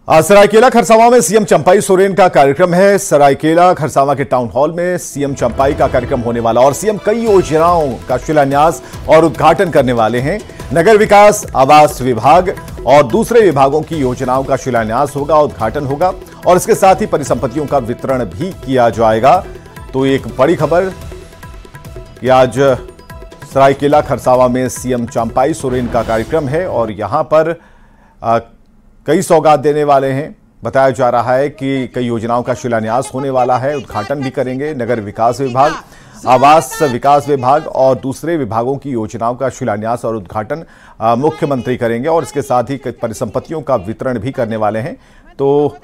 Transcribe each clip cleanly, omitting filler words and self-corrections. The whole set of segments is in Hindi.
आज सरायकेला खरसावां में सीएम चंपाई सोरेन का कार्यक्रम है। सरायकेला खरसावां के टाउन हॉल में सीएम चंपाई का कार्यक्रम होने वाला और सीएम कई योजनाओं का शिलान्यास और उद्घाटन करने वाले हैं। नगर विकास, आवास विभाग और दूसरे विभागों की योजनाओं का शिलान्यास होगा, उद्घाटन होगा और इसके साथ ही परिसंपत्तियों का वितरण भी किया जाएगा। तो एक बड़ी खबर कि आज सरायकेला खरसावां में सीएम चंपाई सोरेन का कार्यक्रम है और यहां पर कई सौगात देने वाले हैं। बताया जा रहा है कि कई योजनाओं का शिलान्यास होने वाला है, उद्घाटन भी करेंगे। नगर विकास विभाग, आवास विकास विभाग और दूसरे विभागों की योजनाओं का शिलान्यास और उद्घाटन मुख्यमंत्री करेंगे और इसके साथ ही परिसंपत्तियों का वितरण भी करने वाले हैं। तो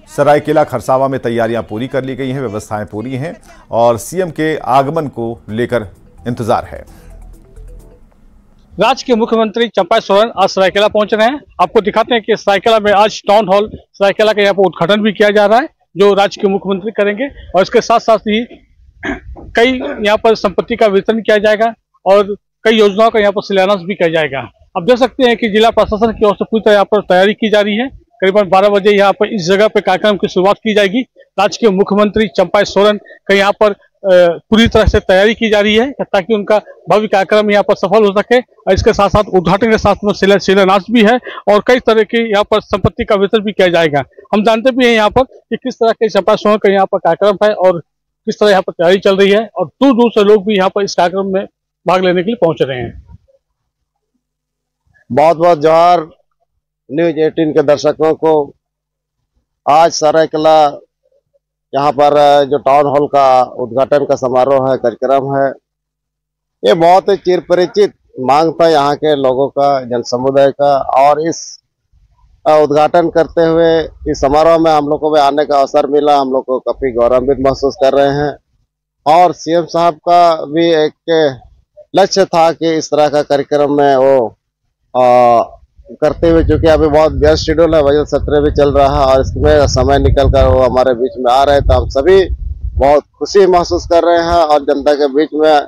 सरायकेला खरसावां में तैयारियां पूरी कर ली गई हैं, व्यवस्थाएं पूरी हैं और सीएम के आगमन को लेकर इंतजार है। राज्य के मुख्यमंत्री चंपाई सोरेन आज सरायकेला पहुंच रहे हैं। आपको दिखाते हैं कि सरायकेला में आज टाउन हॉल सरायकेला का यहाँ पर उद्घाटन भी किया जा रहा है, जो राज्य के मुख्यमंत्री करेंगे और इसके साथ साथ ही कई यहाँ पर संपत्ति का वितरण किया जाएगा और कई योजनाओं का यहाँ पर शिलान्यास भी किया जाएगा। आप देख सकते हैं कि जिला प्रशासन की ओर से पूरी तरह यहाँ पर तैयारी की जा रही है। करीबन 12 बजे यहाँ पर इस जगह पर कार्यक्रम की शुरुआत की जाएगी। राज्य के मुख्यमंत्री चंपाई सोरेन का यहाँ पर पूरी तरह से तैयारी की जा रही है ताकि उनका भव्य कार्यक्रम यहाँ पर सफल हो सके और इसके साथ साथ उद्घाटन के साथ में शिलान्यास भी है और कई तरह की यहाँ पर संपत्ति का वितरण भी किया जाएगा। हम जानते भी हैं यहाँ पर कि किस तरह के चंपाई सोरेन का यहाँ पर कार्यक्रम है और किस तरह यहाँ पर तैयारी चल रही है और दूर दूर से लोग भी यहाँ पर इस कार्यक्रम में भाग लेने के लिए पहुंच रहे हैं। बहुत बहुत जोहार न्यूज 18 के दर्शकों को। आज सरायकेला यहाँ पर जो टाउन हॉल का उद्घाटन का समारोह है, कार्यक्रम है, ये बहुत ही चिर परिचित मांग था यहाँ के लोगों का, जन समुदाय का। और इस उद्घाटन करते हुए इस समारोह में हम लोग को भी आने का अवसर मिला। हम लोग को काफी गौरवान्वित महसूस कर रहे हैं और सीएम साहब का भी एक लक्ष्य था कि इस तरह का कार्यक्रम में वो करते हुए, चूंकि अभी बहुत व्यस्त शेड्यूल है, बजट सत्र भी चल रहा है और इसमें समय निकल कर वो हमारे बीच में आ रहे हैं, तो हम सभी बहुत खुशी महसूस कर रहे हैं और जनता के बीच में,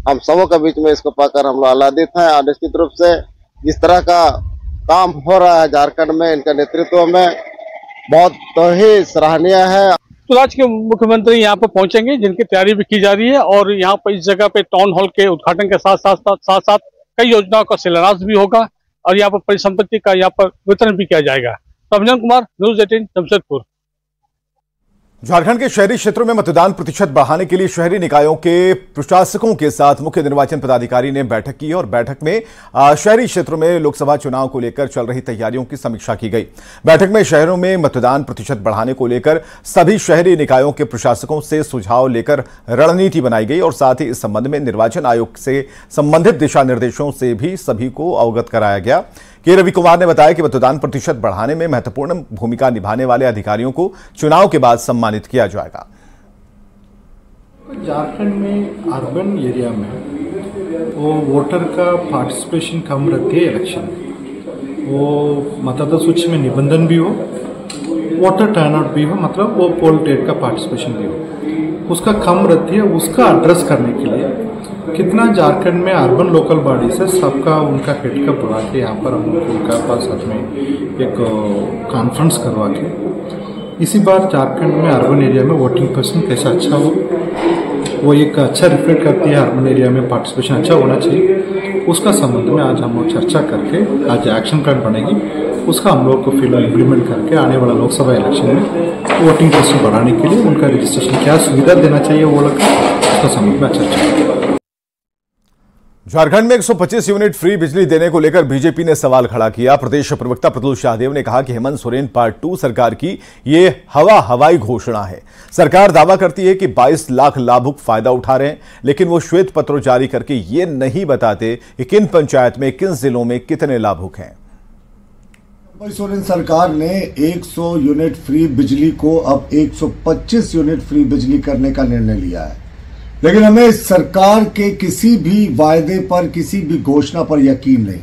हम सबों के बीच में इसको पाकर हम लोग आह्लादित हैं। और निश्चित रूप से जिस तरह का काम हो रहा है झारखंड में इनके नेतृत्व में बहुत ही सराहनीय है। तो राज्य के मुख्यमंत्री यहाँ पर पहुंचेंगे, जिनकी तैयारी भी की जा रही है और यहाँ पर इस जगह पे टाउन हॉल के उद्घाटन के साथ कई योजनाओं का शिलान्यास भी होगा और यहाँ पर परिसंपत्ति का यहाँ पर वितरण भी किया जाएगा। रंजन कुमार, न्यूज 18 जमशेदपुर। झारखंड के शहरी क्षेत्रों में मतदान प्रतिशत बढ़ाने के लिए शहरी निकायों के प्रशासकों के साथ मुख्य निर्वाचन पदाधिकारी ने बैठक की और बैठक में शहरी क्षेत्रों में लोकसभा चुनाव को लेकर चल रही तैयारियों की समीक्षा की गई। बैठक में शहरों में मतदान प्रतिशत बढ़ाने को लेकर सभी शहरी निकायों के प्रशासकों से सुझाव लेकर रणनीति बनाई गई और साथ ही इस संबंध में निर्वाचन आयोग से संबंधित दिशा निर्देशों से भी सभी को अवगत कराया गया। के रवि कुमार ने बताया कि मतदान प्रतिशत बढ़ाने में महत्वपूर्ण भूमिका निभाने वाले अधिकारियों को चुनाव के बाद सम्मानित किया जाएगा। झारखंड में अर्बन एरिया में वो वोटर का पार्टिसिपेशन कम रहती है इलेक्शन में, वो मतदाता सूची में निबंधन भी हो, वोटर टर्नआउट भी हो, मतलब वो पोल डेट का पार्टिसिपेशन भी हो, उसका कम रहती है। उसका एड्रेस करने के लिए कितना झारखंड में अर्बन लोकल बॉडी से सबका उनका हेड का बुला के यहाँ पर हम लोग उनका पास में एक कॉन्फ्रेंस करवा के इसी बार झारखंड में अर्बन एरिया में वोटिंग परसेंट कैसा अच्छा हो, वो एक अच्छा रिफ्लेक्ट करती है अर्बन एरिया में पार्टिसिपेशन अच्छा होना चाहिए। उसका संबंध में आज हम लोग चर्चा करके आज एक्शन प्लान बनेगी, उसका हम लोग को फिर इम्प्लीमेंट करके आने वाला लोकसभा इलेक्शन में वोटिंग परसेंट बढ़ाने के लिए उनका रजिस्ट्रेशन क्या सुविधा देना चाहिए वो लोग, उसका संबंध में चर्चा। झारखंड में 125 यूनिट फ्री बिजली देने को लेकर बीजेपी ने सवाल खड़ा किया। प्रदेश प्रवक्ता प्रतुल शाहदेव ने कहा कि हेमंत सोरेन पार्ट 2 सरकार की ये हवाई घोषणा है। सरकार दावा करती है कि 22 लाख लाभुक फायदा उठा रहे हैं, लेकिन वो श्वेत पत्र जारी करके ये नहीं बताते कि किन पंचायत में, किन जिलों में कितने लाभुक हैं। सोरेन सरकार ने 100 यूनिट फ्री बिजली को अब 125 यूनिट फ्री बिजली करने का निर्णय लिया है, लेकिन हमें सरकार के किसी भी वायदे पर, किसी भी घोषणा पर यकीन नहीं।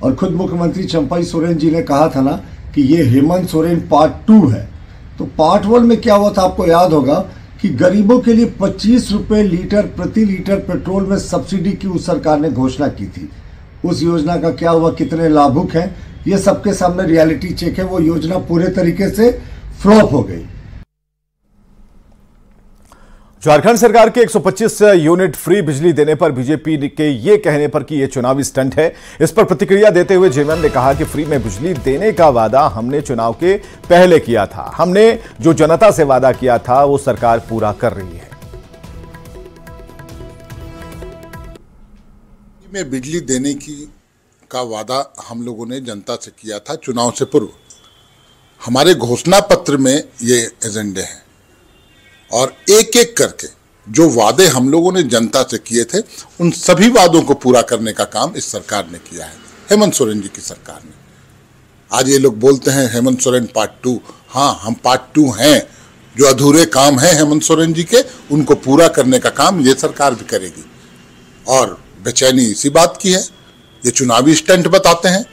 और खुद मुख्यमंत्री चंपाई सोरेन जी ने कहा था ना कि ये हेमंत सोरेन पार्ट 2 है। तो पार्ट 1 में क्या हुआ था, आपको याद होगा कि गरीबों के लिए 25 रुपए लीटर प्रति लीटर पेट्रोल में सब्सिडी की उस सरकार ने घोषणा की थी। उस योजना का क्या हुआ, कितने लाभुक हैं, ये सबके सामने रियलिटी चेक है, वो योजना पूरे तरीके से फ्लॉप हो गई। झारखंड सरकार के 125 यूनिट फ्री बिजली देने पर बीजेपी के ये कहने पर कि ये चुनावी स्टंट है, इस पर प्रतिक्रिया देते हुए जेएमएम ने कहा कि फ्री में बिजली देने का वादा हमने चुनाव के पहले किया था। हमने जो जनता से वादा किया था वो सरकार पूरा कर रही है। में बिजली देने का वादा हम लोगों ने जनता से किया था चुनाव से पूर्व। हमारे घोषणा पत्र में ये एजेंडे हैं और एक एक करके जो वादे हम लोगों ने जनता से किए थे उन सभी वादों को पूरा करने का काम इस सरकार ने किया है, हेमंत सोरेन जी की सरकार ने। आज ये लोग बोलते हैं हेमंत सोरेन पार्ट 2, हाँ हम पार्ट 2 हैं। जो अधूरे काम हैं हेमंत सोरेन जी के, उनको पूरा करने का काम ये सरकार भी करेगी। और बेचैनी इसी बात की है, ये चुनावी स्टंट बताते हैं।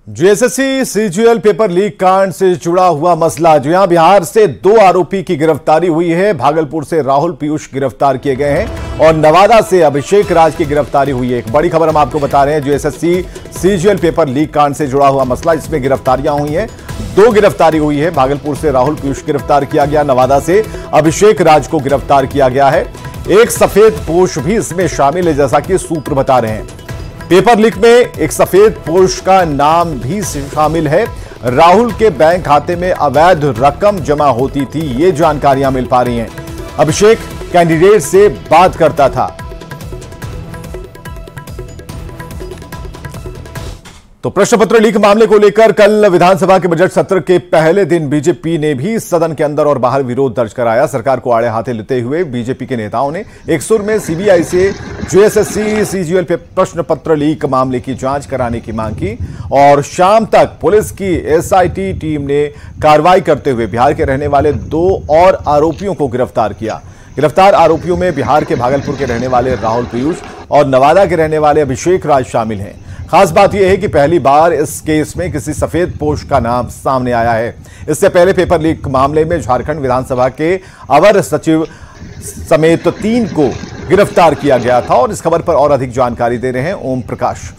जेएसएससी सीजीएल पेपर लीक कांड से जुड़ा हुआ मसला, जो यहां बिहार से 2 आरोपी की गिरफ्तारी हुई है। भागलपुर से राहुल पीयूष गिरफ्तार किए गए हैं और नवादा से अभिषेक राज की गिरफ्तारी हुई है। एक बड़ी खबर हम आपको बता रहे हैं, जेएसएससी सीजीएल पेपर लीक कांड से जुड़ा हुआ मसला, इसमें गिरफ्तारियां हुई हैं। 2 गिरफ्तारी हुई है। भागलपुर से राहुल पीयूष गिरफ्तार किया गया, नवादा से अभिषेक राज को गिरफ्तार किया गया है। एक सफेद पोश भी इसमें शामिल है, जैसा कि सूत्र बता रहे हैं। पेपर लीक में एक सफेद पोश का नाम भी शामिल है। राहुल के बैंक खाते में अवैध रकम जमा होती थी, ये जानकारियां मिल पा रही हैं। अभिषेक कैंडिडेट से बात करता था। तो प्रश्न पत्र लीक मामले को लेकर कल विधानसभा के बजट सत्र के पहले दिन बीजेपी ने भी सदन के अंदर और बाहर विरोध दर्ज कराया। सरकार को आड़े हाथे लेते हुए बीजेपी के नेताओं ने एक सुर में सीबीआई से जेएसएससी सीजीएल पे प्रश्न पत्र लीक मामले की जांच कराने की मांग की और शाम तक पुलिस की एसआईटी टीम ने कार्रवाई करते हुए बिहार के रहने वाले 2 और आरोपियों को गिरफ्तार किया। गिरफ्तार आरोपियों में बिहार के भागलपुर के रहने वाले राहुल पीयूष और नवादा के रहने वाले अभिषेक राज शामिल हैं। खास बात यह है कि पहली बार इस केस में किसी सफेद पोश का नाम सामने आया है। इससे पहले पेपर लीक मामले में झारखंड विधानसभा के अवर सचिव समेत 3 को गिरफ्तार किया गया था और इस खबर पर और अधिक जानकारी दे रहे हैं ओम प्रकाश।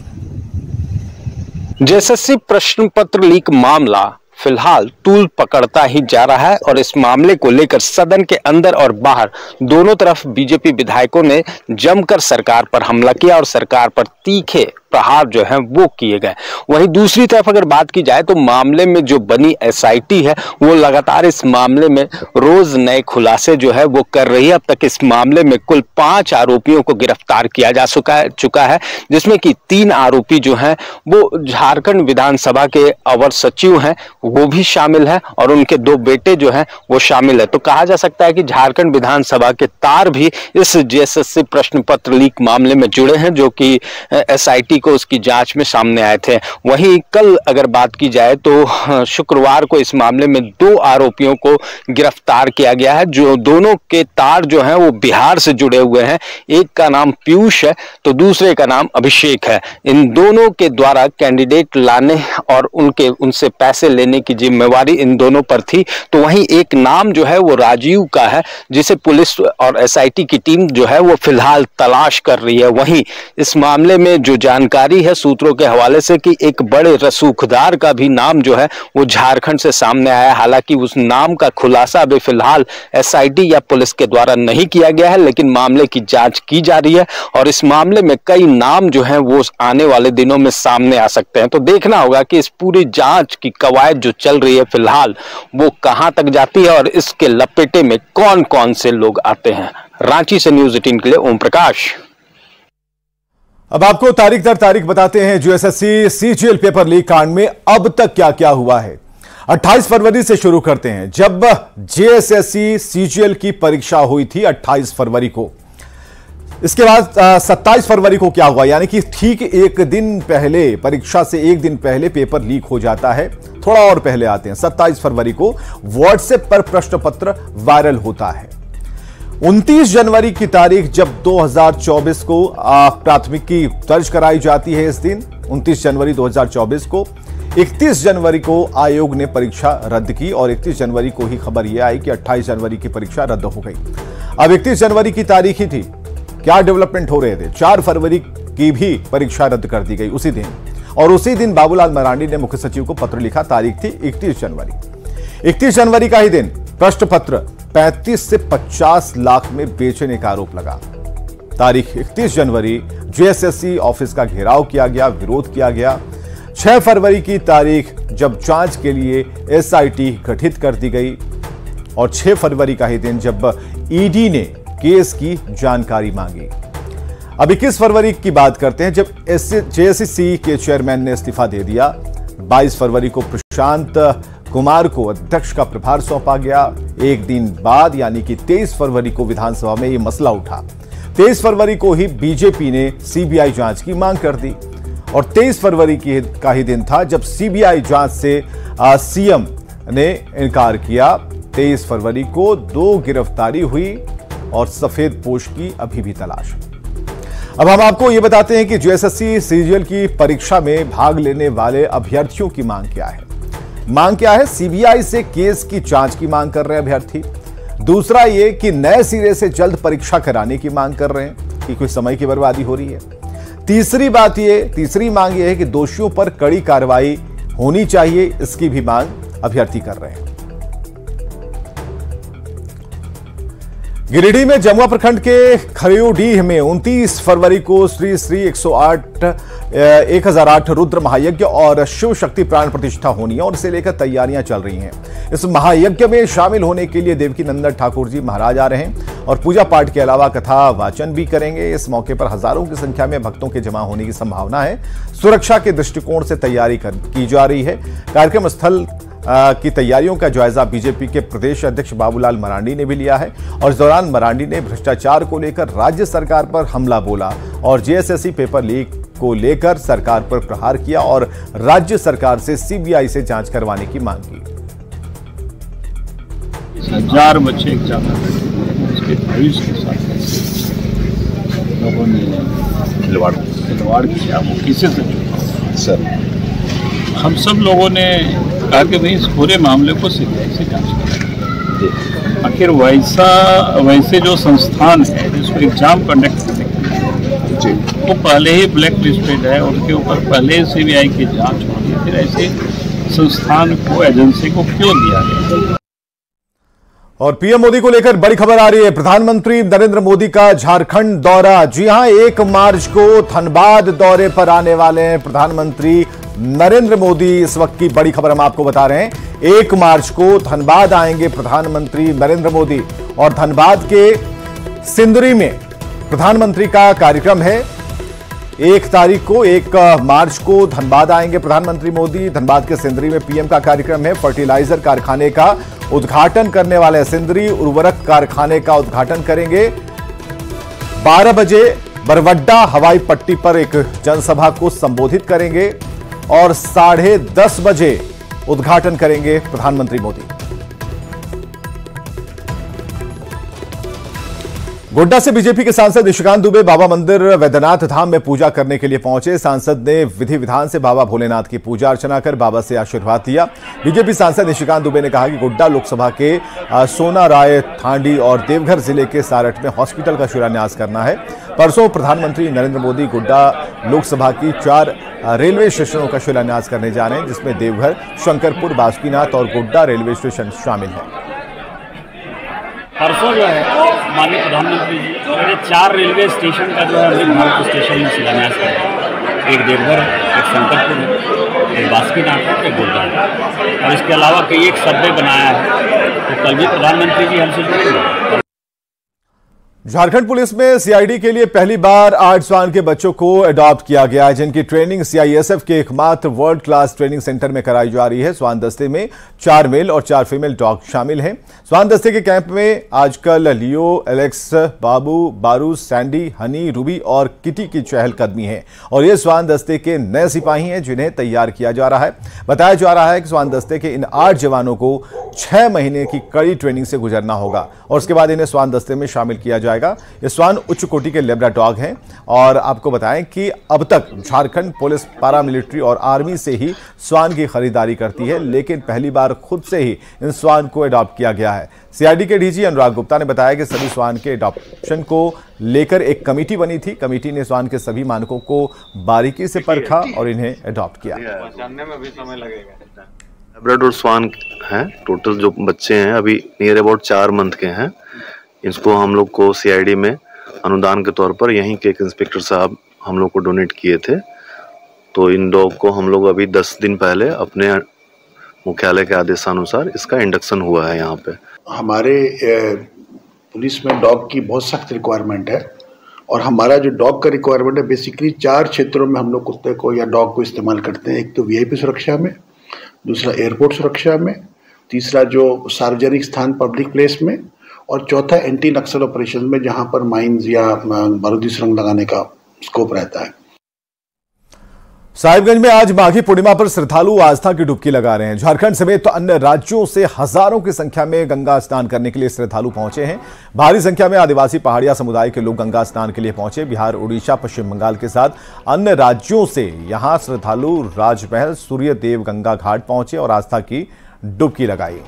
जेएसएससी प्रश्न पत्र लीक मामला फिलहाल तूल पकड़ता ही जा रहा है और इस मामले को लेकर सदन के अंदर और बाहर दोनों तरफ बीजेपी विधायकों ने जमकर सरकार पर हमला किया और सरकार पर तीखे प्रहार जो है वो किए गए। वहीं दूसरी तरफ अगर बात की जाए तो मामले में जो बनी एसआईटी है वो लगातार इस मामले में रोज नए खुलासे जो है वो कर रही है। अब तक इस मामले में कुल 5 आरोपियों को गिरफ्तार किया जा चुका है, जिसमें कि 3 आरोपी जो हैं वो झारखंड विधानसभा के अवर सचिव हैं, वो भी शामिल है और उनके 2 बेटे जो हैं वो शामिल है। तो कहा जा सकता है कि झारखंड विधानसभा के तार भी इस जेएसएससी प्रश्न पत्र लीक मामले में जुड़े हैं, जो कि एसआईटी को उसकी जांच में सामने आए थे। वहीं कल अगर बात की जाए तो शुक्रवार को इस मामले में 2 आरोपियों को गिरफ्तार किया गया है, जो दोनों के तार जो हैं वो बिहार से जुड़े हुए हैं। एक का नाम पीयूष है तो दूसरे का नाम अभिषेक है। इन दोनों के द्वारा कैंडिडेट लाने और उनसे पैसे लेने की जिम्मेवारी इन दोनों पर थी। तो वहीं एक नाम जो है वो राजीव का है, जिसे पुलिस और एसआईटी की टीम जो है वो फिलहाल तलाश कर रही है। वहीं इस मामले में जो जानकारी है सूत्रों के हवाले से कि एक बड़े रसूखदार का भी नाम जो है वो झारखंड से सामने आया। हालांकि उस नाम का खुलासा अभी फिलहाल एसआईटी या पुलिस के द्वारा नहीं किया गया है, लेकिन मामले की जांच की जा रही है और इस मामले में कई नाम जो हैं वो आने वाले दिनों में सामने आ सकते हैं। तो देखना होगा कि इस पूरी जांच की कवायद जो चल रही है फिलहाल वो कहां तक जाती है और इसके लपेटे में कौन कौन से लोग आते हैं। रांची से न्यूज़ 18 के लिए ओम प्रकाश। अब आपको तारीख दर तारीख बताते हैं जेएसएससी सीजीएल पेपर लीक कांड में अब तक क्या क्या हुआ है। 28 फरवरी से शुरू करते हैं, जब जेएसएससी सीजीएल की परीक्षा हुई थी 28 फरवरी को। इसके बाद 27 फरवरी को क्या हुआ, यानी कि ठीक एक दिन पहले, परीक्षा से एक दिन पहले पेपर लीक हो जाता है। थोड़ा और पहले आते हैं, 27 फरवरी को व्हाट्सएप पर प्रश्न पत्र वायरल होता है। 29 जनवरी की तारीख जब 2024 को प्राथमिकी दर्ज कराई जाती है, इस दिन 29 जनवरी 2024 को 31 जनवरी को आयोग ने परीक्षा रद्द की और 31 जनवरी को ही खबर यह आई कि 28 जनवरी की परीक्षा रद्द हो गई। अब 31 जनवरी की तारीख ही थी, क्या डेवलपमेंट हो रहे थे। 4 फरवरी की भी परीक्षा रद्द कर दी गई उसी दिन, और उसी दिन बाबूलाल मरांडी ने मुख्य सचिव को पत्र लिखा। तारीख थी 31 जनवरी। 31 जनवरी का ही दिन प्रश्न पत्र 35 से 50 लाख में बेचने का आरोप लगा। तारीख 31 जनवरी जेएसएससी ऑफिस का घेराव किया गया, विरोध किया गया। 6 फरवरी की तारीख जब जांच के लिए एसआईटी गठित कर दी गई, और 6 फरवरी का ही दिन जब ईडी ने केस की जानकारी मांगी। अब 21 फरवरी की बात करते हैं, जब जेएसएससी के चेयरमैन ने इस्तीफा दे दिया। 22 फरवरी को प्रशांत कुमार को अध्यक्ष का प्रभार सौंपा गया। एक दिन बाद यानी कि 23 फरवरी को विधानसभा में यह मसला उठा। 23 फरवरी को ही बीजेपी ने सीबीआई जांच की मांग कर दी, और 23 फरवरी का ही दिन था जब सीबीआई जांच से सीएम ने इनकार किया। 23 फरवरी को 2 गिरफ्तारी हुई और सफेद पोश की अभी भी तलाश। अब हम आपको यह बताते हैं कि जेएसएससी सीजीएल की परीक्षा में भाग लेने वाले अभ्यर्थियों की मांग क्या है। मांग क्या है? सीबीआई से केस की जांच की मांग कर रहे हैं अभ्यर्थी। दूसरा ये कि नए सिरे से जल्द परीक्षा कराने की मांग कर रहे हैं कि कोई समय की बर्बादी हो रही है। तीसरी मांग ये है कि दोषियों पर कड़ी कार्रवाई होनी चाहिए, इसकी भी मांग अभ्यर्थी कर रहे हैं। गिरिडीह में जमुआ प्रखंड के खरियोडीह में 29 फरवरी को श्री 1008 रुद्र महायज्ञ और शिव शक्ति प्राण प्रतिष्ठा होनी है, और इसे लेकर तैयारियां चल रही हैं। इस महायज्ञ में शामिल होने के लिए देवकी नंदन ठाकुर जी महाराज आ रहे हैं और पूजा पाठ के अलावा कथा वाचन भी करेंगे। इस मौके पर हजारों की संख्या में भक्तों के जमा होने की संभावना है। सुरक्षा के दृष्टिकोण से तैयारी की जा रही है। कार्यक्रम स्थल की तैयारियों का जायजा बीजेपी के प्रदेश अध्यक्ष बाबूलाल मरांडी ने भी लिया है, और इस दौरान मरांडी ने भ्रष्टाचार को लेकर राज्य सरकार पर हमला बोला और जेएसएससी पेपर लीक को लेकर सरकार पर प्रहार किया और राज्य सरकार से सीबीआई से जांच करवाने की मांग की। 1000 बच्चे एग्जाम में उसके भविष्य के साथ लोगों ने खिलवाड़ किया। वो किसी से छुपा सर, हम सब लोगों ने कहा कि भाई इस पूरे मामले को सीबीआई से जांच करें। आखिर वैसे जो संस्थान है जिसको एग्जाम कंडक्ट करने के लिए वो पहले ही ब्लैक लिस्टेड है, उनके ऊपर पहले सीबीआई की जांच होनी है, फिर ऐसे संस्थान को, एजेंसी को क्यों दिया गया। और पीएम मोदी को लेकर बड़ी खबर आ रही है। प्रधानमंत्री नरेंद्र मोदी का झारखंड दौरा। जी हां, 1 मार्च को धनबाद दौरे पर आने वाले हैं प्रधानमंत्री नरेंद्र मोदी। इस वक्त की बड़ी खबर हम आपको बता रहे हैं। 1 मार्च को धनबाद आएंगे प्रधानमंत्री नरेंद्र मोदी, और धनबाद के सिंदरी में प्रधानमंत्री का कार्यक्रम है। 1 मार्च को धनबाद आएंगे प्रधानमंत्री मोदी। धनबाद के सिंदरी में पीएम का कार्यक्रम है। फर्टिलाइजर कारखाने का उद्घाटन करने वाले सिंदरी उर्वरक कारखाने का उद्घाटन करेंगे। 12 बजे बरवड्डा हवाई पट्टी पर एक जनसभा को संबोधित करेंगे और 10:30 बजे उद्घाटन करेंगे प्रधानमंत्री मोदी। गोड्डा से बीजेपी के सांसद निशिकांत दुबे बाबा मंदिर वैद्यनाथ धाम में पूजा करने के लिए पहुंचे। सांसद ने विधि विधान से बाबा भोलेनाथ की पूजा अर्चना कर बाबा से आशीर्वाद लिया। बीजेपी सांसद निशिकांत दुबे ने कहा कि गोड्डा लोकसभा के सोना राय थांडी और देवघर जिले के सारठ में हॉस्पिटल का शिलान्यास करना है। परसों प्रधानमंत्री नरेंद्र मोदी गोड्डा लोकसभा की 4 रेलवे स्टेशनों का शिलान्यास करने जा रहे हैं, जिसमें देवघर, शंकरपुर, बासुकीनाथ और गोड्डा रेलवे स्टेशन शामिल है। परसों जो है माननीय प्रधानमंत्री जी 4 रेलवे स्टेशन का जो है अमृत भारत स्टेशन में शिलान्यास करेंगे। एक देवघर, एक शंकरपुर, एक बासुकीनाथ है, एक गोड्डा है, और इसके अलावा कई एक सबवे बनाया है। तो कल भी प्रधानमंत्री जी हमसे जुड़ेंगे। झारखंड पुलिस में सीआईडी के लिए पहली बार 8 श्वान के बच्चों को अडॉप्ट किया गया है, जिनकी ट्रेनिंग सीआईएसएफ के एकमात्र वर्ल्ड क्लास ट्रेनिंग सेंटर में कराई जा रही है। श्वान दस्ते में 4 मेल और 4 फीमेल डॉग शामिल हैं। श्वान दस्ते के कैंप में आजकल लियो, एलेक्स, बाबू, बारू, सैंडी, हनी, रूबी और किटी की चहलकदमी है, और ये श्वान दस्ते के नए सिपाही हैं जिन्हें तैयार किया जा रहा है। बताया जा रहा है कि श्वान दस्ते के इन 8 जवानों को 6 महीने की कड़ी ट्रेनिंग से गुजरना होगा, और उसके बाद इन्हें श्वान दस्ते में शामिल किया जाएगा। जाएगा। ये श्वान उच्च कोटि के लेब्रा डॉग हैं और आपको बताएं कि अब तक झारखंड पुलिस पैरामिलिट्री और आर्मी से ही श्वान की खरीदारी करती है, लेकिन पहली बार खुद से ही इन श्वान को अडॉप्ट किया गया है। सीआईडी के डीजी अनुराग गुप्ता ने बताया कि सभी श्वान के अडॉप्शन को लेकर एक कमेटी बनी थी। कमेटी ने श्वान के सभी मानकों को बारीकी से परखा और इन्हें अडॉप्ट किया। जानने में भी समय लगेगा। लैब्राडोर श्वान हैं, टोटल जो बच्चे हैं अभी नियर अबाउट 4 मंथ के हैं। इसको हम लोग को सीआईडी में अनुदान के तौर पर यहीं के एक इंस्पेक्टर साहब हम लोग को डोनेट किए थे। तो इन डॉग को हम लोग अभी 10 दिन पहले अपने मुख्यालय के आदेशानुसार इसका इंडक्शन हुआ है। यहाँ पे हमारे पुलिस में डॉग की बहुत सख्त रिक्वायरमेंट है और हमारा जो डॉग का रिक्वायरमेंट है बेसिकली 4 क्षेत्रों में हम लोग कुत्ते को या डॉग को इस्तेमाल करते हैं। एक तो वीआईपी सुरक्षा में, दूसरा एयरपोर्ट सुरक्षा में, तीसरा जो सार्वजनिक स्थान पब्लिक प्लेस में, और चौथा एंटी नक्सल ऑपरेशन में जहां पर माइंस या बारूदी सुरंग लगाने का स्कोप रहता है। साहिबगंज में आज माघी पूर्णिमा पर श्रद्धालु आस्था की डुबकी लगा रहे हैं। झारखंड समेत तो अन्य राज्यों से हजारों की संख्या में गंगा स्नान करने के लिए श्रद्धालु पहुंचे हैं। भारी संख्या में आदिवासी पहाड़िया समुदाय के लोग गंगा स्नान के लिए पहुंचे। बिहार, उड़ीसा, पश्चिम बंगाल के साथ अन्य राज्यों से यहां श्रद्धालु राजमहल सूर्य देव गंगा घाट पहुंचे और आस्था की डुबकी लगाई।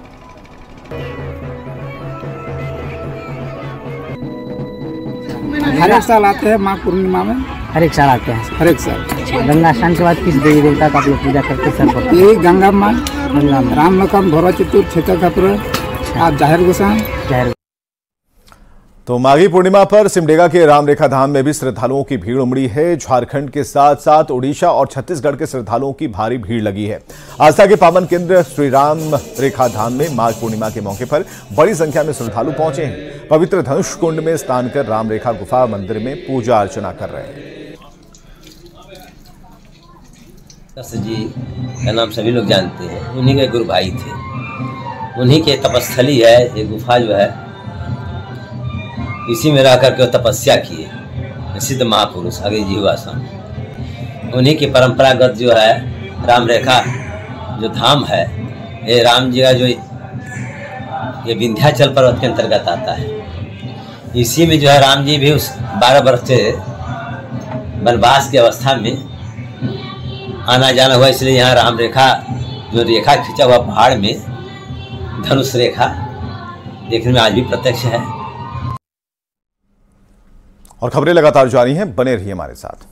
हर एक साल आते हैं माघ पूर्णिमा में, हर एक साल आते हैं। हर एक साल गंगा स्नान के बाद किस देवी देवता का आप लोग पूजा करते हैं? यही गंगा माँ, राम लखन भोरा चित्तूर क्षेत्र आप जाहिर गोसाई। तो माघी पूर्णिमा पर सिमडेगा के राम रेखा धाम में भी श्रद्धालुओं की भीड़ उमड़ी है। झारखंड के साथ साथ उड़ीसा और छत्तीसगढ़ के श्रद्धालुओं की भारी भीड़ लगी है। आस्था के पावन केंद्र श्री राम रेखा धाम में माघ पूर्णिमा के मौके पर बड़ी संख्या में श्रद्धालु पहुंचे हैं। पवित्र धनुष कुंड में स्नान कर राम रेखा गुफा मंदिर में पूजा अर्चना कर रहे हैं। जी का नाम सभी लोग जानते हैं, उन्हीं के गुरु भाई थे, उन्हीं के तपस्थली है ये गुफा जो है, इसी में रह करके तपस्या किए सिद्ध महापुरुष आगे जीवासन। उन्हीं की परंपरागत जो है राम रेखा जो धाम है, ये राम जी का जो ये विंध्याचल पर्वत के अंतर्गत आता है। इसी में जो है राम जी भी उस 12 वर्ष से वनवास की अवस्था में आना जाना हुआ, इसलिए यहाँ राम रेखा जो रेखा खींचा हुआ पहाड़ में धनुष रेखा देखने में आज भी प्रत्यक्ष है। और खबरें लगातार जारी हैं, बने रहिए हमारे साथ।